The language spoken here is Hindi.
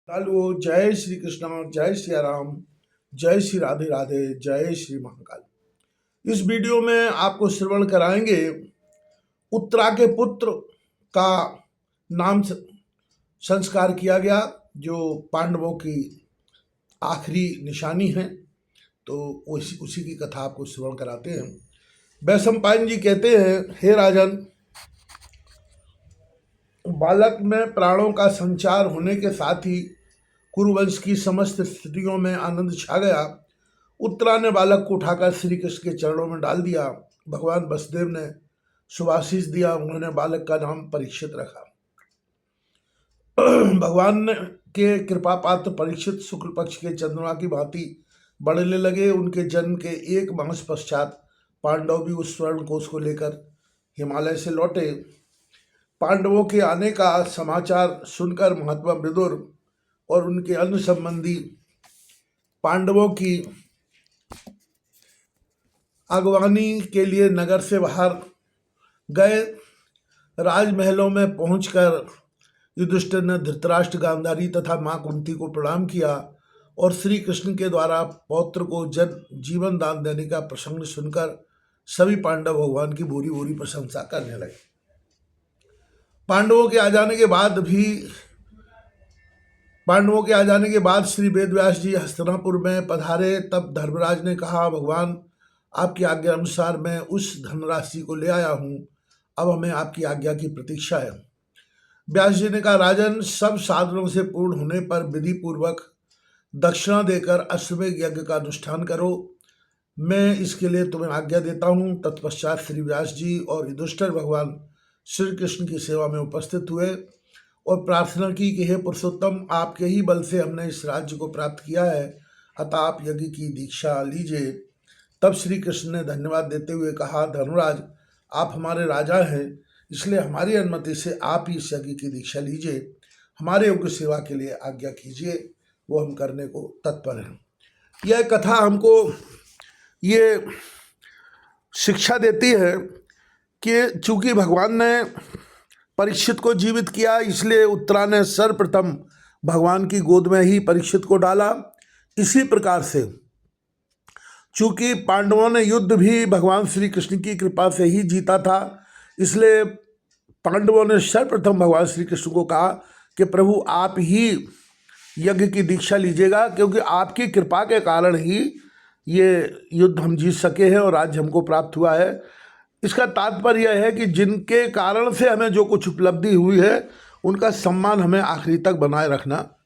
हेलो, जय श्री कृष्ण, जय श्री राम, जय श्री राधे राधे, जय श्री महाकाल। इस वीडियो में आपको श्रवण कराएंगे उत्तरा के पुत्र का नाम संस्कार किया गया, जो पांडवों की आखिरी निशानी है। तो उसी की कथा आपको श्रवण कराते हैं। वैशंपायन जी कहते हैं, हे राजन, बालक में प्राणों का संचार होने के साथ ही कुरुवंश की समस्त स्थितियों में आनंद छा गया। उत्तरा ने बालक को उठाकर श्री कृष्ण के चरणों में डाल दिया। भगवान वसुदेव ने शुभाशीष दिया। उन्होंने बालक का नाम परीक्षित रखा। भगवान के कृपा पात्र परीक्षित शुक्ल पक्ष के चंद्रमा की भांति बढ़ने लगे। उनके जन्म के 1 मास पश्चात पांडव भी उस स्वर्ण कोष को लेकर हिमालय से लौटे। पांडवों के आने का समाचार सुनकर महात्मा विदुर और उनके अन्य संबंधी पांडवों की अगवानी के लिए नगर से बाहर गए। राजमहलों में पहुंचकर युधिष्ठिर ने धृतराष्ट्र, गांधारी तथा मां कुंती को प्रणाम किया और श्री कृष्ण के द्वारा पौत्र को जीवन दान देने का प्रसंग सुनकर सभी पांडव भगवान की भूरी भूरी प्रशंसा करने लगे। पांडवों के आ जाने के बाद श्री वेदव्यास जी हस्तिनापुर में पधारे। तब धर्मराज ने कहा, भगवान, आपकी आज्ञा अनुसार मैं उस धनराशि को ले आया हूँ। अब हमें आपकी आज्ञा की प्रतीक्षा है। व्यास जी ने कहा, राजन, सब साधनों से पूर्ण होने पर विधि पूर्वक दक्षिणा देकर अश्वमेध यज्ञ का अनुष्ठान करो। मैं इसके लिए तुम्हें आज्ञा देता हूँ। तत्पश्चात श्री व्यास जी और युधिष्ठिर भगवान श्री कृष्ण की सेवा में उपस्थित हुए और प्रार्थना की कि हे पुरुषोत्तम, आपके ही बल से हमने इस राज्य को प्राप्त किया है, अतः आप यज्ञ की दीक्षा लीजिए। तब श्री कृष्ण ने धन्यवाद देते हुए कहा, धर्मराज, आप हमारे राजा हैं, इसलिए हमारी अनुमति से आप ही इस यज्ञ की दीक्षा लीजिए। हमारे योग्य सेवा के लिए आज्ञा कीजिए, वो हम करने को तत्पर हैं। यह कथा हमको ये शिक्षा देती है कि चूंकि भगवान ने परीक्षित को जीवित किया, इसलिए उत्तरा ने सर्वप्रथम भगवान की गोद में ही परीक्षित को डाला। इसी प्रकार से चूंकि पांडवों ने युद्ध भी भगवान श्री कृष्ण की कृपा से ही जीता था, इसलिए पांडवों ने सर्वप्रथम भगवान श्री कृष्ण को कहा कि प्रभु, आप ही यज्ञ की दीक्षा लीजिएगा, क्योंकि आपकी कृपा के कारण ही ये युद्ध हम जीत सके हैं और राज्य हमको प्राप्त हुआ है। इसका तात्पर्य यह है कि जिनके कारण से हमें जो कुछ उपलब्धि हुई है, उनका सम्मान हमें आखिरी तक बनाए रखना